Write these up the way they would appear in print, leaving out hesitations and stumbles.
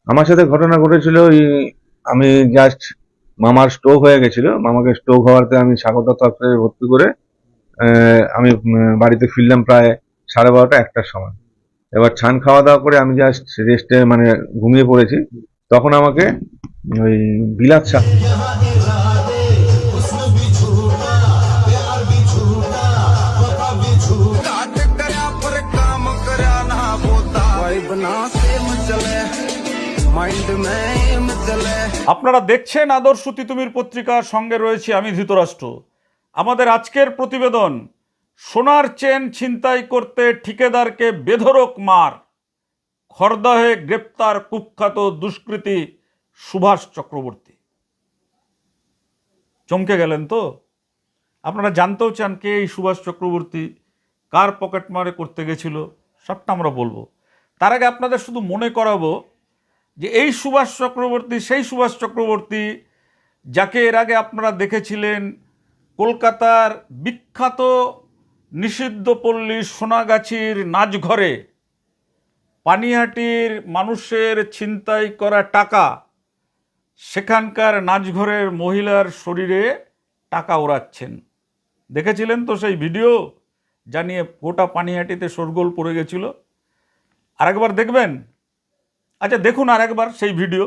আমার সাথে ঘটনা ঘটেছিল আমি জাস্ট মামার স্ট্রোক হয়ে গেছিল। মামাকে স্ট্রোক হওয়াতে আমি স্বাগতা হসপিটালে ভর্তি করে আমি বাড়িতে ফিরলাম প্রায় 12:30 একটার সময়। এবার ছান খাওয়া দাওয়া করে আমি জাস্ট রেস্টে মানে ঘুমিয়ে পড়েছি। তখন আমাকে ওই বিলাত শাহ আপনারা দেখছেন আদর্শ তিতুমির পত্রিকার সঙ্গে রয়েছে আমি ধৃতরাষ্ট্র। আমাদের আজকের প্রতিবেদন, সোনার চেন ছিনতাই করতে ঠিকাদারকে বেধড়ক মার, খড়দহে গ্রেপ্তার কুখ্যাত দুষ্কৃতী সুভাষ চক্রবর্তী। চমকে গেলেন তো? আপনারা জানতেও চান কে এই সুভাষ চক্রবর্তী, কার পকেট মারে করতে গেছিল, সবটা আমরা বলবো। তার আগে আপনাদের শুধু মনে করাবো যে এই সুভাষ চক্রবর্তী সেই সুভাষ চক্রবর্তী যাকে এর আগে আপনারা দেখেছিলেন কলকাতার বিখ্যাত নিষিদ্ধ পল্লী সোনাগাছির নাচঘরে পানিহাটির মানুষের ছিনতাই করা টাকা, সেখানকার নাচঘরের মহিলার শরীরে টাকা ওড়াচ্ছেন। দেখেছিলেন তো সেই ভিডিও, জানিয়ে গোটা পানিহাটিতে শোরগোল পড়ে গেছিল। আরেকবার দেখবেন? আচ্ছা দেখুন আরেকবার সেই ভিডিও।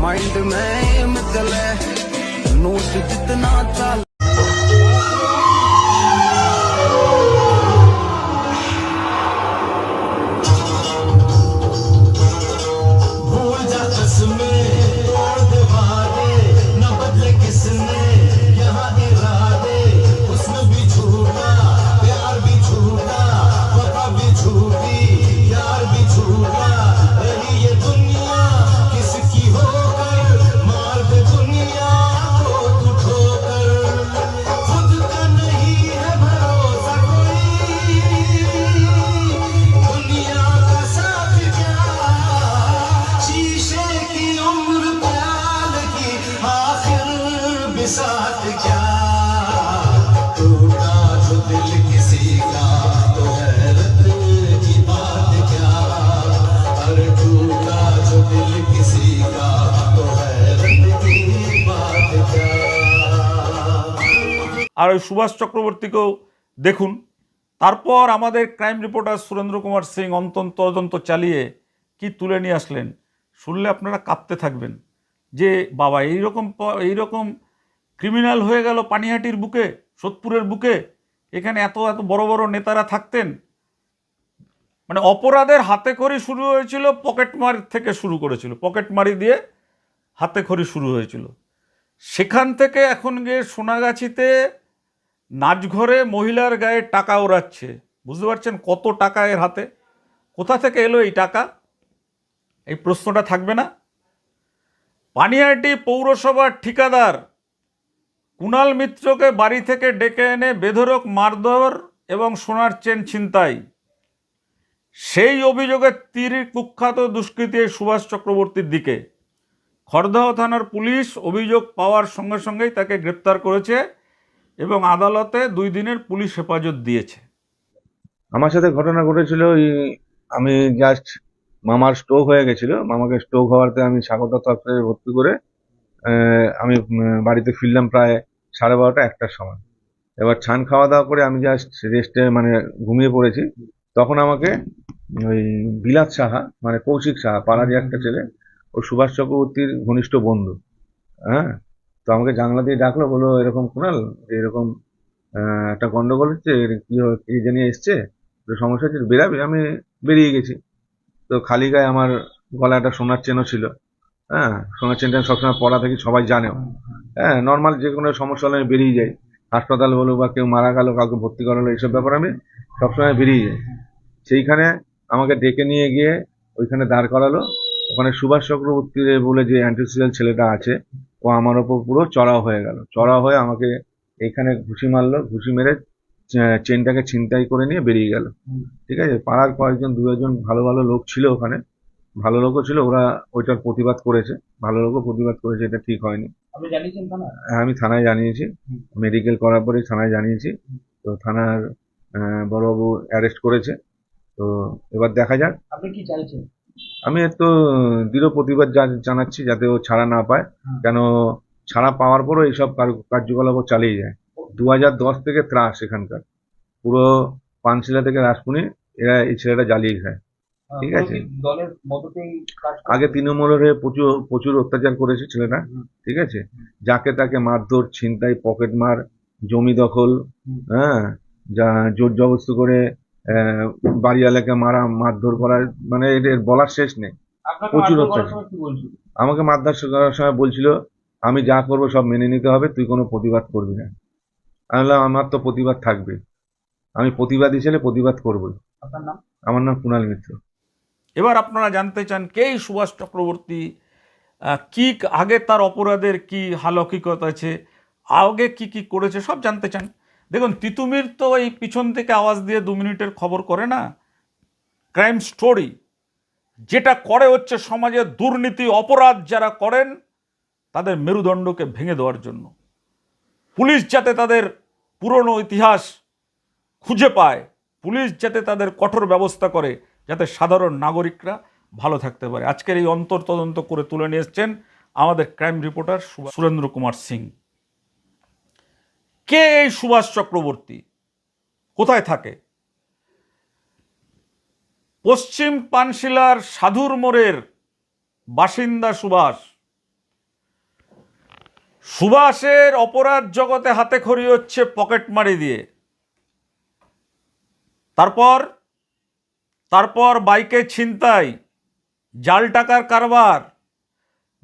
माइंड में चले नोट जितना चल भूल जा कसमें तोड़ दे वादे न बदले किसने यहाँ इरादे उसमें भी झूठा प्यार भी झूठा वफा भी झूठी यार भी झूठा रही ये दुनिया किसकी होकर मार दे दुनिया को तू ठोकर खुद का नहीं है भरोसा कोई दुनिया का साथ क्या शीशे की उम्र प्याल की आखिर बिसात क्या टूटा जो दिल किसी का तो हैरत की बात क्या अरे टूटा जो दिल किसी का तो हैरत की बात क्या। আর ওই সুভাষ চক্রবর্তীকেও দেখুন। তারপর আমাদের ক্রাইম রিপোর্টার সুরেন্দ্র কুমার সিং তদন্ত চালিয়ে কি তুলে নিয়ে আসলেন, শুনলে আপনারা কাঁপতে থাকবেন যে বাবা এইরকম ক্রিমিনাল হয়ে গেল পানিহাটির বুকে, সোদপুরের বুকে। এখানে এত এত বড় বড় নেতারা থাকতেন। মানে অপরাধের হাতে খড়ি শুরু হয়েছিল, পকেটমারি থেকে শুরু করেছিল, পকেটমারি দিয়ে হাতে খড়ি শুরু হয়েছিল। সেখান থেকে এখন গিয়ে সোনাগাছিতে নাচঘরে মহিলার গায়ে টাকা ওড়াচ্ছে। বুঝতে পারছেন কত টাকা এর হাতে? কোথা থেকে এলো এই টাকা? এই প্রশ্নটা থাকবে না? পানিহাটি পৌরসভার ঠিকাদার কুণাল মিত্রকে বাড়ি থেকে ডেকে এনে বেধড়ক মারধর এবং সোনার চেন ছিনতাই, সেই অভিযোগে তীর কুখ্যাত দুষ্কৃতী এই সুভাষ চক্রবর্তীর দিকে। খড়দহ থানার পুলিশ অভিযোগ পাওয়ার সঙ্গে সঙ্গেই তাকে গ্রেপ্তার করেছে এবং আদালতে 2 দিনের পুলিশ হেফাজত দিয়েছে। আমার সাথে ঘটনা ঘটেছিল আমি জাস্ট মামার স্ট্রোক হয়ে গেছিল। মামাকে স্ট্রোক হওয়াতে আমি স্বাগতা হসপিটালে ভর্তি করে আমি বাড়িতে ফিরলাম প্রায় 12:30 একটার সময়। এবার ছান খাওয়া দাওয়া করে আমি জাস্ট রেস্টে মানে ঘুমিয়ে পড়েছি। তখন আমাকে ওই বিলাত সাহা মানে কৌশিক সাহা পাড়ারই একটা ছেলে, ও সুভাষ চক্রবর্তীর ঘনিষ্ঠ বন্ধু। হ্যাঁ, তো আমাকে জানলা দিয়ে ডাকলো, বললো এরকম কুণাল এরকম একটা গন্ডগোল হচ্ছে, কি জানিয়ে এসছে, তো সমস্যা হচ্ছে, বেরাবি। আমি বেরিয়ে গেছি। তো খালি গায়ে আমার গলায় একটা সোনার চেনও ছিল। হ্যাঁ, সোনার চেনটা আমি সবসময় পরা থাকি, সবাই জানেও। হ্যাঁ, নর্মাল যে কোনো সমস্যা হলে আমি বেরিয়ে যাই। হাসপাতাল বলো বা কেউ মারা গেল, কাউকে ভর্তি করালো, এইসব ব্যাপারে আমি সবসময় বেরিয়ে যাই। সেইখানে আমাকে ডেকে নিয়ে গিয়ে ওইখানে দাঁড় করালো। ওখানে সুভাষ চক্রবর্তী বলে যে অ্যান্টিসোশিয়াল ছেলেটা আছে, ও আমার ওপর পুরো চড়াও হয়ে গেল। চড়াও হয়ে আমাকে এখানে ঘুষি মারলো, ঘুষি মেরে চেনটাকে ছিনতাই করে নিয়ে বেরিয়ে গেল। ঠিক আছে, পাড়ার কয়েকজন 2 একজন ভালো ভালো লোক ছিল ওখানে, ভালো লোকও ছিল, ওরা ওইটার প্রতিবাদ করেছে, ভালো লোকও প্রতিবাদ করেছে, এটা ঠিক হয়নি। আপনি জানিয়েছেন থানা? হ্যাঁ, আমি থানায় জানিয়েছি, মেডিকেল করার পরে থানায় জানিয়েছি। তো থানার বড়বাবু অ্যারেস্ট করেছে। তো এবার দেখা যাক। আপনি কি চাইছেন? আমি এর তো দৃঢ় প্রতিবাদ জানাচ্ছি যাতে ও ছাড়া না পায়। হুম। কেন ছাড়া পাওয়ার পরও এইসব কার্যকলাপ ও চালিয়ে যায়। 2010 থেকে ত্রাস এখানকার, পুরো পানশিলা থেকে রাজপুনি, এরা এই ছেলেটা জ্বালিয়ে খায়। ঠিক পুরো আছে। কি দলের মদতেই কাজ করে? আগে তৃণমূলের হয়ে প্রচুর প্রচুর অত্যাচার করেছে ছেলেটা। হুম। ঠিক আছে। যাকে তাকে মারধর, ছিনতাই, পকেটমার, জমি দখল, হুম। হ্যাঁ, যা জোর জবরদস্তি করে বাড়িওয়ালাকে মারধর করা, মানে এর বলার শেষ নেই। আপনাকে প্রচুর মারধর করার অত্যাচার। সময় কি বলছিল? আমাকে মারধর করার সময় বলছিল আমি যা করবো সব মেনে নিতে হবে, তুই কোনো প্রতিবাদ করবি না। আমি বললাম আমার তো প্রতিবাদ থাকবে, আমি প্রতিবাদী ছেলে, প্রতিবাদ করবই। আপনার নাম? আমার নাম কুণাল মিত্র। এবার আপনারা জানতে চান কে এই সুভাষ চক্রবর্তী, কি আগে তার অপরাধের কি হাল হকিকত আছে, আগে কি কি করেছে সব জানতে চান। দেখুন, তিতুমির তো এই পিছন থেকে আওয়াজ দিয়ে 2 মিনিটের খবর করে না। ক্রাইম স্টোরি যেটা করে হচ্ছে সমাজে দুর্নীতি অপরাধ যারা করেন তাদের মেরুদণ্ডকে ভেঙে দেওয়ার জন্য। পুলিশ যাতে তাদের পুরনো ইতিহাস খুঁজে পায়, পুলিশ যাতে তাদের কঠোর ব্যবস্থা করে যাতে সাধারণ নাগরিকরা ভালো থাকতে পারে। আজকের এই অন্তর্তদন্ত করে তুলে নিয়ে এসছেন আমাদের ক্রাইম রিপোর্টার সুরেন্দ্র কুমার সিং। কে এই সুভাষ চক্রবর্তী, কোথায় থাকে? পশ্চিম পানশিলার সাধুর মোড়ের বাসিন্দা সুভাষ। সুভাষের অপরাধ জগতে হাতেখড়ি হচ্ছে পকেটমারি দিয়ে। তারপর বাইকে ছিনতাই, জাল টাকার কারবার।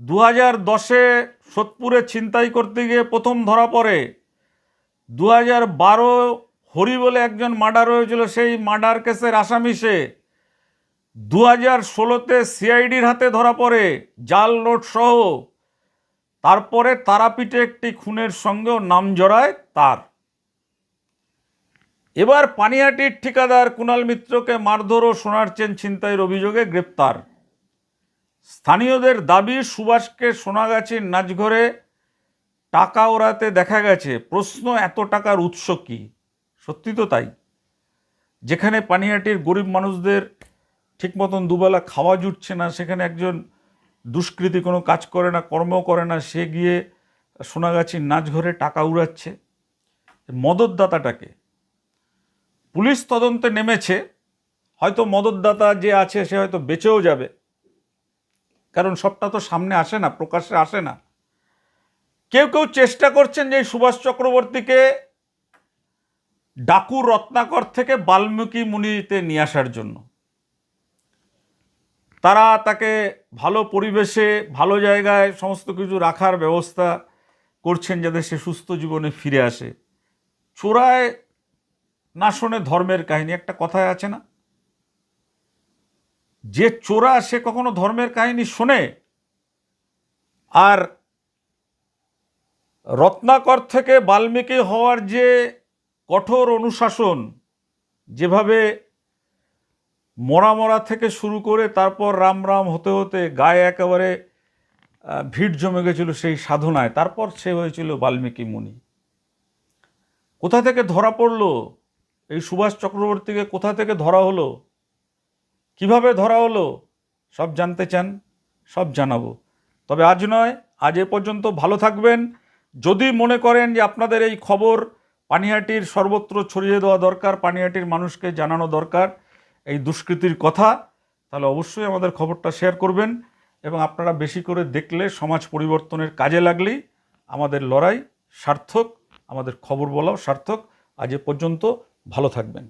2010-এ সোদপুরে ছিনতাই করতে গিয়ে প্রথম ধরা পড়ে। 2012 হরি বলে একজন মার্ডার হয়েছিল, সেই মার্ডার কেসের আসামি সে। 2016-তে সিআইডির হাতে ধরা পড়ে জাল নোট সহ। তারপরে তারাপীঠে একটি খুনের সঙ্গেও নাম জড়ায় তার। এবার পানিহাটির ঠিকাদার কুণাল মিত্রকে মারধর ও সোনার চেন ছিনতাইয়ের অভিযোগে গ্রেপ্তার। স্থানীয়দের দাবি সুভাষকে সোনাগাছির নাচঘরে টাকা ওড়াতে দেখা গেছে। প্রশ্ন, এত টাকার উৎস কি? সত্যি তো তাই। যেখানে পানিহাটির গরিব মানুষদের ঠিক মতন দুবেলা খাওয়া জুটছে না, সেখানে একজন দুষ্কৃতী কোনো কাজ করে না, কর্ম করে না, সে গিয়ে সোনাগাছির নাচঘরে টাকা উড়াচ্ছে। মদতদাতাটাকে পুলিশ তদন্তে নেমেছে। হয়তো মদতদাতা যে আছে সে হয়তো বেঁচেও যাবে, কারণ সবটা তো সামনে আসে না, প্রকাশ্যে আসে না। কেউ কেউ চেষ্টা করছেন যে সুভাষ চক্রবর্তীকে ডাকু রত্নাকর থেকে বাল্মীকি মুনিতে নিয়ে আসার জন্য। তারা তাকে ভালো পরিবেশে, ভালো জায়গায় সমস্ত কিছু রাখার ব্যবস্থা করছেন যাতে সে সুস্থ জীবনে ফিরে আসে। চোরায় না শোনে ধর্মের কাহিনী, একটা কথায় আছে না, যে চোরা সে কখনো ধর্মের কাহিনী শোনে? আর রত্নাকর থেকে বাল্মীকি হওয়ার যে কঠোর অনুশাসন, যেভাবে মরা থেকে শুরু করে তারপর রাম রাম হতে হতে গায়ে একেবারে ভিড় জমে গেছিল সেই সাধনায়, তারপর সে হয়েছিল বাল্মীকি মুনি। কোথা থেকে ধরা পড়লো এই সুভাষ চক্রবর্তীকে? কোথা থেকে ধরা হলো? কিভাবে ধরা হলো? সব জানতে চান, সব জানাবো। তবে আজ নয়, আজ এ পর্যন্ত। ভালো থাকবেন। যদি মনে করেন যে আপনাদের এই খবর পানিহাটির সর্বত্র ছড়িয়ে দেওয়া দরকার, পানিহাটির মানুষকে জানানো দরকার এই দুষ্কৃতির কথা, তাহলে অবশ্যই আমাদের খবরটা শেয়ার করবেন। এবং আপনারা বেশি করে দেখলে সমাজ পরিবর্তনের কাজে লাগলেই আমাদের লড়াই সার্থক, আমাদের খবর বলাও সার্থক। আজ এ পর্যন্ত। ভালো থাকবেন।